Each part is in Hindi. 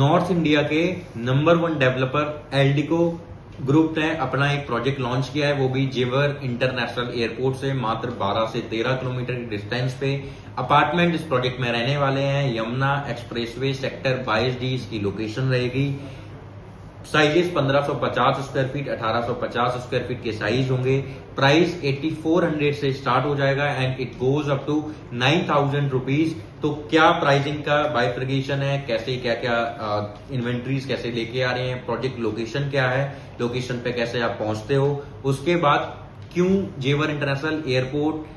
नॉर्थ इंडिया के नंबर 1 डेवलपर एल्डिको ग्रुप ने अपना एक प्रोजेक्ट लॉन्च किया है, वो भी जेवर इंटरनेशनल एयरपोर्ट से मात्र 12 से 13 किलोमीटर की डिस्टेंस पे अपार्टमेंट इस प्रोजेक्ट में रहने वाले हैं। यमुना एक्सप्रेसवे सेक्टर 22D इसकी लोकेशन रहेगी। Sizes 1550 square feet, 1850 square feet के साइज होंगे। प्राइस 8400 से स्टार्ट हो जाएगा and it goes up to 9000 rupees. तो क्या प्राइसिंग का बाइफर्गेशन है, कैसे क्या क्या इन्वेंट्रीज कैसे लेके आ रहे हैं, प्रोजेक्ट लोकेशन क्या है, लोकेशन पे कैसे आप पहुंचते हो, उसके बाद क्यों जेवर इंटरनेशनल एयरपोर्ट,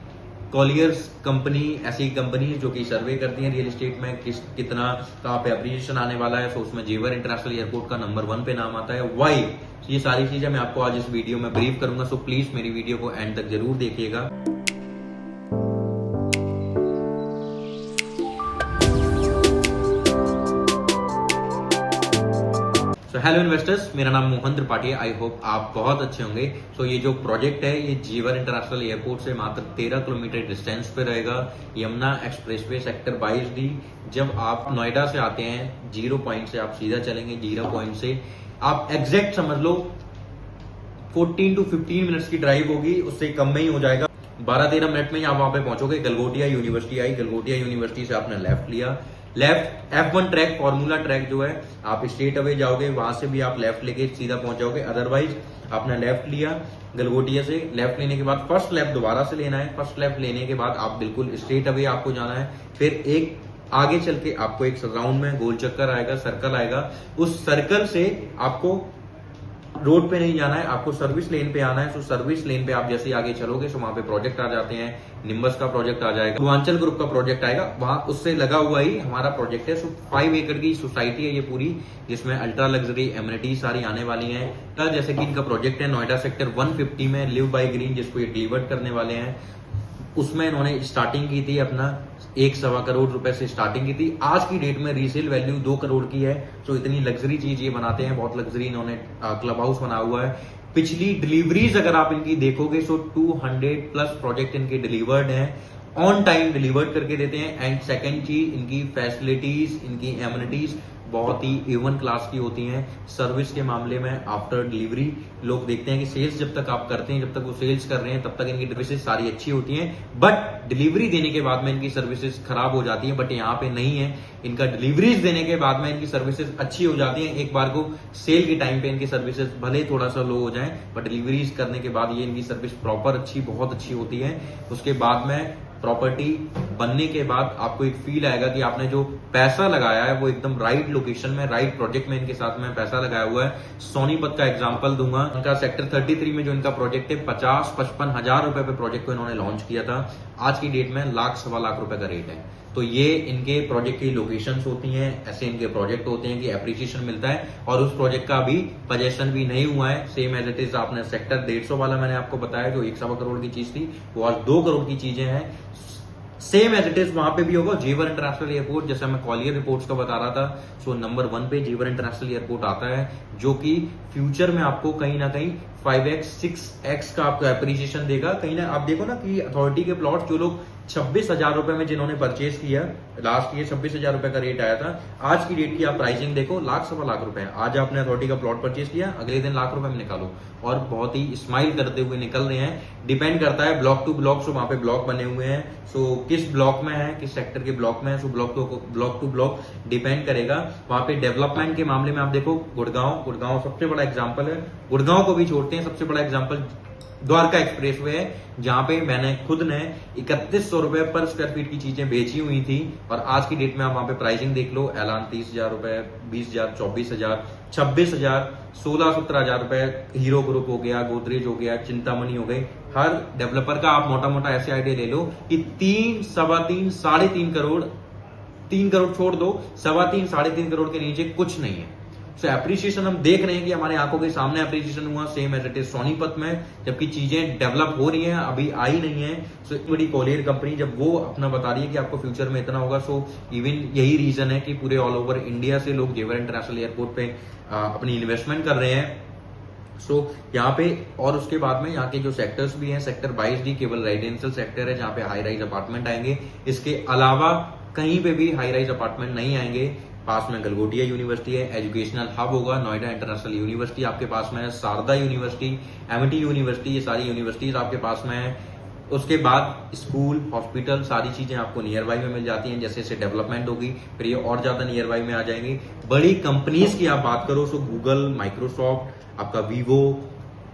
कॉलियर्स कंपनी ऐसी कंपनी जो कि सर्वे करती है रियल एस्टेट में कितना कहां पे अप्रिसिएशन आने वाला है, तो उसमें जेवर इंटरनेशनल एयरपोर्ट का नंबर 1 पे नाम आता है। वाई, ये सारी चीजें मैं आपको आज इस वीडियो में ब्रीफ करूंगा, सो प्लीज मेरी वीडियो को एंड तक जरूर देखिएगा। हेलो इन्वेस्टर्स, मेरा नाम मोहन त्रिपाठी है। आई होप आप बहुत अच्छे होंगे। तो ये जो प्रोजेक्ट है ये जेवर इंटरनेशनल एयरपोर्ट से मात्र 13 किलोमीटर डिस्टेंस पे रहेगा। Yamuna expressway sector 22D। जब आप नोएडा से आते हैं, 0 पॉइंट से आप सीधा चलेंगे, 0 पॉइंट से आप एग्जैक्ट समझ लो 14 to 15 मिनट्स की ड्राइव होगी, उससे कम में ही हो जाएगा। 12-13 मिनट में ही आप वहां पे पहुंचोगे। Galgotia university I, Galgotia university से आपने लेफ्ट लिया, left F1 track, formula track जो है, आप स्ट्रेट अवे जाओगे, वहां से भी आप लेफ्ट लेके सीधा पहुंच जाओगे। अदरवाइज आपने लेफ्ट लिया गलगोटिया से, लेफ्ट लेने के बाद फर्स्ट लेफ्ट दोबारा से लेना है। फर्स्ट लेफ्ट लेने के बाद आप बिल्कुल स्ट्रेट अवे आपको जाना है। फिर एक आगे चल के आपको एक राउंड में गोल चक्कर आएगा, सर्कल आएगा। उस सर्कल से आपको रोड पे नहीं जाना है, आपको सर्विस लेन पे आना है। तो सर्विस लेन पे आप जैसे ही आगे चलोगे तो वहां पे प्रोजेक्ट आ जाते हैं। निम्बस का प्रोजेक्ट आ जाएगा, पूर्वांचल ग्रुप का प्रोजेक्ट आएगा, वहां उससे लगा हुआ ही हमारा प्रोजेक्ट है। 5 एकड़ की सोसाइटी है ये पूरी, जिसमें अल्ट्रा लग्जरी एमिनिटीज सारी आने वाली हैं। जैसे कि इनका प्रोजेक्ट है नोएडा सेक्टर 150 में लिव बाय ग्रीन, जिसको ये डिलीवर करने वाले हैं। उसमें इन्होंने स्टार्टिंग की थी अपना 1.25 करोड़ रुपए से स्टार्टिंग की थी। आज की डेट में रीसेल वैल्यू 2 करोड़ की है। तो इतनी लग्जरी चीज ये बनाते हैं, बहुत लग्जरी इन्होंने क्लब हाउस बना हुआ है। पिछली डिलीवरीज अगर आप इनकी देखोगे तो 200 प्लस प्रोजेक्ट इनके डिलीवर्ड हैं, ऑन टाइम डिलीवर्ड करके देते हैं। एंड सेकंड चीज, इनकी फैसिलिटीज, इनकी एमिनिटीज बहुत ही A1 क्लास की होती हैं। सर्विस के मामले में आफ्टर डिलीवरी लोग देखते हैं कि सेल्स जब तक आप करते हैं, जब तक वो सेल्स कर रहे हैं, तब तक इनकी सर्विसेज सारी अच्छी होती हैं। बट डिलीवरी देने के बाद में इनकी सर्विसेज खराब हो जाती है। बट यहाँ पे नहीं है, इनका डिलीवरीज देने के बाद में इनकी सर्विसेज अच्छी हो जाती है। एक बार को सेल के टाइम पे इनकी सर्विसेज भले थोड़ा सा लो हो जाए, बट डिलीवरीज करने के बाद ये इनकी सर्विस प्रॉपर अच्छी, बहुत अच्छी होती है। उसके बाद में प्रॉपर्टी बनने के बाद आपको एक फील आएगा कि आपने जो पैसा लगाया है वो एकदम राइट लोकेशन में, राइट प्रोजेक्ट में इनके साथ में पैसा लगाया हुआ है। सोनीपत का एग्जांपल दूंगा, इनका सेक्टर 33 में जो इनका प्रोजेक्ट है, 50-55 हजार रुपए पे प्रोजेक्ट को इन्होंने लॉन्च किया था। आज की डेट में लाख-सवा लाख रुपए का रेट है। तो ये इनके प्रोजेक्ट की लोकेशंस होती हैं, ऐसे इनके प्रोजेक्ट होते हैं कि एप्रिसिएशन मिलता है। और उस प्रोजेक्ट का अभी पोजेशन भी नहीं हुआ है, सेम एज इट इज। आपने सेक्टर 150 वाला मैंने आपको बताया जो 1.25 करोड़ की चीज थी, वो आज 2 करोड़ की चीजें हैं। सेम एज इट इज वहां पे भी होगा। जेवर इंटरनेशनल एयरपोर्ट, जैसे मैं कॉलियर रिपोर्ट्स का बता रहा था, सो नंबर 1 पे जेवर इंटरनेशनल एयरपोर्ट आता है, जो कि फ्यूचर में आपको कहीं ना कहीं 5x 6x का आपको एप्रिसिएशन देगा। कहीं ना आप देखो ना कि अथॉरिटी के प्लॉट जो लोग 26,000 रुपए में जिन्होंने परचेज किया लास्ट ईयर, 26,000 रुपए का रेट आया था, आज की डेट की आप प्राइसिंग देखो, लाख-सवा लाख रुपए। आज आपने अथॉरिटी का प्लॉट परचेज किया, अगले दिन लाख रुपए में निकालो, और बहुत ही स्माइल करते हुए निकल रहे हैं। डिपेंड करता है ब्लॉक टू ब्लॉक, सो वहां पे ब्लॉक बने हुए हैं, सो किस ब्लॉक में है, किस सेक्टर के ब्लॉक में है, so block to block depend करेगा। वहां पे डेवलपमेंट के मामले में आप देखो, गुड़गांव सबसे बड़ा एग्जाम्पल है। गुड़गांव को भी छोड़ते हैं, सबसे बड़ा एग्जाम्पल द्वारका एक्सप्रेसवे है, जहां पे मैंने खुद ने 3100 रुपए पर स्क्वायर फीट की चीजें बेची हुई थी। और आज की डेट में आप वहां पे प्राइसिंग देख लो, ऐलान 30,000 रुपए, 20,000, 24,000, 26,000, 16-17,000 रुपए। हीरो ग्रुप हो गया, गोदरेज हो गया, चिंतामणि हो गई। हर डेवलपर का आप मोटा मोटा ऐसे आइडिया ले लो कि 3, 3.25, 3.5 करोड़, 3 करोड़ छोड़ दो, 3.25, 3.5 करोड़ के नीचे कुछ नहीं है। सो एप्रिसिएशन हम देख रहे हैं कि हमारे आंखों के सामने एप्रिसिएशन हुआ, same as it is Sonipat में, जबकि चीजें डेवलप हो रही हैं, अभी आई नहीं है। सो इतनी बड़ी कॉलियर कंपनी जब वो अपना बता रही है कि आपको फ्यूचर में इतना होगा, सो इवन यही रीजन है कि पूरे ऑल ओवर इंडिया से लोग जेवर इंटरनेशनल एयरपोर्ट पे अपनी इन्वेस्टमेंट कर रहे हैं। यहाँ पे, और उसके बाद में यहाँ के जो सेक्टर्स भी हैं, सेक्टर 22D केवल रेजिडेंशियल सेक्टर है, जहाँ पे हाई राइज अपार्टमेंट आएंगे। इसके अलावा कहीं पे भी हाई राइज अपार्टमेंट नहीं आएंगे। पास में गलगोटिया यूनिवर्सिटी है, एजुकेशनल हब होगा, नोएडा इंटरनेशनल यूनिवर्सिटी आपके पास में है, शारदा यूनिवर्सिटी, एमिटी यूनिवर्सिटी, ये सारी यूनिवर्सिटीज आपके पास में है। उसके बाद स्कूल, हॉस्पिटल, सारी चीजें आपको नियर बाई में मिल जाती हैं। जैसे जैसे डेवलपमेंट होगी फिर ये और ज्यादा नियर बाई में आ जाएंगी। बड़ी कंपनीज की आप बात करो तो गूगल, माइक्रोसॉफ्ट, आपका वीवो,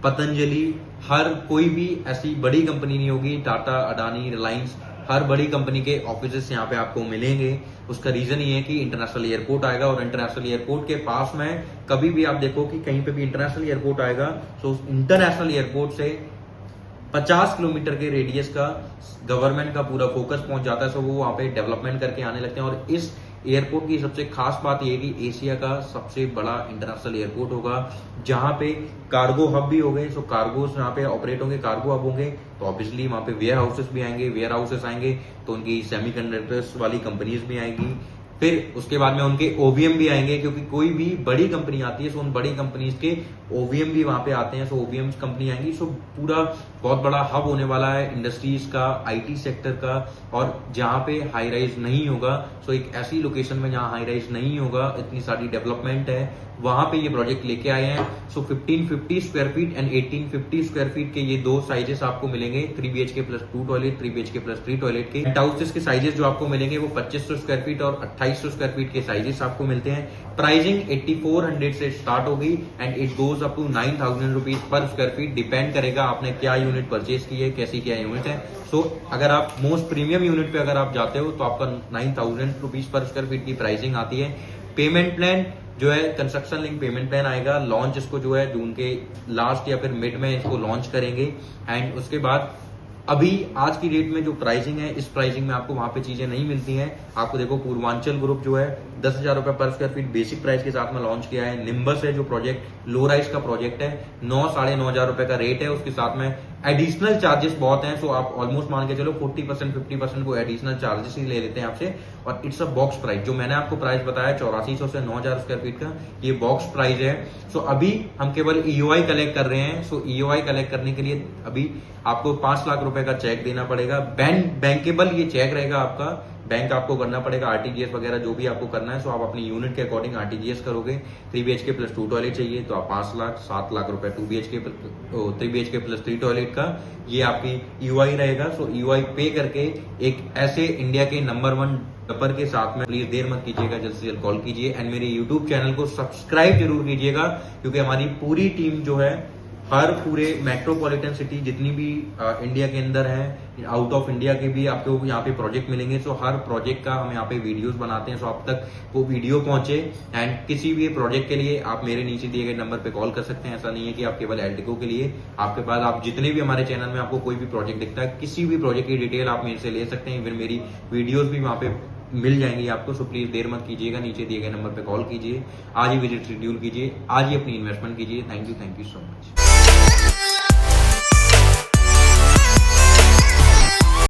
पतंजलि, हर कोई भी ऐसी बड़ी कंपनी नहीं होगी, टाटा, अडानी, रिलायंस, हर बड़ी कंपनी के ऑफिसेस यहाँ पे आपको मिलेंगे। उसका रीजन ये है कि इंटरनेशनल एयरपोर्ट आएगा और इंटरनेशनल एयरपोर्ट के पास में कभी भी आप देखो कि कहीं पे भी इंटरनेशनल एयरपोर्ट आएगा तो इंटरनेशनल एयरपोर्ट से 50 किलोमीटर के रेडियस का गवर्नमेंट का पूरा फोकस पहुंच जाता है। सो वो वहां पे डेवलपमेंट करके आने लगते हैं। और इस एयरपोर्ट की सबसे खास बात यह है कि एशिया का सबसे बड़ा इंटरनेशनल एयरपोर्ट होगा, जहां पे कार्गो हब भी हो गए। सो कार्गो जहां पे ऑपरेट होंगे, कार्गो हब होंगे, तो ऑब्वियसली वहां पे वेयर हाउसेस भी आएंगे। वेयर हाउसेस आएंगे तो उनकी सेमीकंडक्टर्स वाली कंपनीज भी आएंगी। फिर उसके बाद में उनके ओवीएम भी आएंगे, क्योंकि कोई भी बड़ी कंपनी आती है सो उन बड़ी कंपनीज के ओवीएम भी वहां पे आते हैं। सो ओवीएम कंपनी आएंगी। सो पूरा बहुत बड़ा हब होने वाला है इंडस्ट्रीज का, आईटी सेक्टर का। और जहां पे हाई राइज नहीं होगा, सो एक ऐसी लोकेशन में जहां हाई राइज नहीं होगा, इतनी सारी डेवलपमेंट है, वहां पे ये प्रोजेक्ट लेके आए हैं। सो 1550 square feet and 1850 square feet के ये दो साइजेस आपको मिलेंगे, 3 BHK plus 2 toilet, 3 BHK plus 3 toilet के। हाउसेस के साइजेस जो आपको मिलेंगे वो 2500 स्क्वायर फीट और 2800 स्क्वायर फीट के साइजेस आपको मिलते हैं। प्राइसिंग 8400 से स्टार्ट होगी and it goes up to 9000 rupees per square feet. Depend करेगा आपने क्या यूनिट परचेज की है, कैसी क्या यूनिट है। सो अगर आप मोस्ट प्रीमियम यूनिट पे अगर आप जाते हो तो आपका 9000 रुपीज पर स्क्वायर फीट की प्राइसिंग आती है। पेमेंट प्लान जो है कंस्ट्रक्शन लिंक पेमेंट प्लान आएगा। लॉन्च इसको जो है जून के लास्ट या फिर मिड में इसको लॉन्च करेंगे। एंड उसके बाद अभी आज की डेट में जो प्राइसिंग है, इस प्राइसिंग में आपको वहां पे चीजें नहीं मिलती हैं। आपको देखो पूर्वांचल ग्रुप जो है 10,000 रुपए पर स्क्वायर फीट बेसिक प्राइस के साथ में लॉन्च किया है। निम्बस है जो प्रोजेक्ट लो राइज का प्रोजेक्ट है, 9-9,500 रुपए का रेट है। उसके साथ में एडिशनल चार्जेस बहुत हैं। सो आप ऑलमोस्ट मान के चलो 40% 50% को एडिशनल चार्जेस ही ले लेते हैं आपसे। और इट्स अ बॉक्स प्राइस, जो मैंने आपको प्राइस बताया 8400 से 9,000 स्क्वायर फीट का, ये बॉक्स प्राइस है। सो अभी हम केवल ईओआई कलेक्ट कर रहे हैं। सो ईओआई कलेक्ट करने के लिए अभी आपको 5 लाख रुपए का चेक देना पड़ेगा। बैंकेबल ये चेक रहेगा आपका, बैंक आपको करना पड़ेगा आरटीजीएस वगैरह जो भी आपको करना है। सो आप अपनी यूनिट के अकॉर्डिंग आरटीजीएस करोगे। 3 BHK प्लस 2 टॉयलेट चाहिए तो आप 5 लाख 7 लाख रुपए 3 BHK प्लस 3 टॉयलेट का ये आपकी ईओआई रहेगा। सो ईओआई पे करके एक ऐसे इंडिया के नंबर 1 डेवलपर के साथ में प्लीज देर मत कीजिएगा, जल्द से जल्द कॉल कीजिए। एंड मेरे यूट्यूब चैनल को सब्सक्राइब जरूर कीजिएगा, क्योंकि हमारी पूरी टीम जो है हर पूरे मेट्रोपॉलिटन सिटी जितनी भी इंडिया के अंदर है, आउट ऑफ इंडिया के भी आपको यहाँ पे प्रोजेक्ट मिलेंगे। सो हर प्रोजेक्ट का हम यहाँ पे वीडियोस बनाते हैं, सो आप तक वो वीडियो पहुंचे। एंड किसी भी प्रोजेक्ट के लिए आप मेरे नीचे दिए गए नंबर पे कॉल कर सकते हैं। ऐसा नहीं है कि आप केवल एल्टिको के लिए, आपके पास आप जितने भी हमारे चैनल में आपको कोई भी प्रोजेक्ट दिखता है, किसी भी प्रोजेक्ट की डिटेल आप मेरे से ले सकते हैं। फिर मेरी वीडियोज भी वहां पे मिल जाएंगी आपको। सो प्लीज देर मत कीजिएगा, नीचे दिए गए नंबर पे कॉल कीजिए, आज ही विजिट शेड्यूल कीजिए, आज ही अपनी इन्वेस्टमेंट कीजिए। Thank you so much.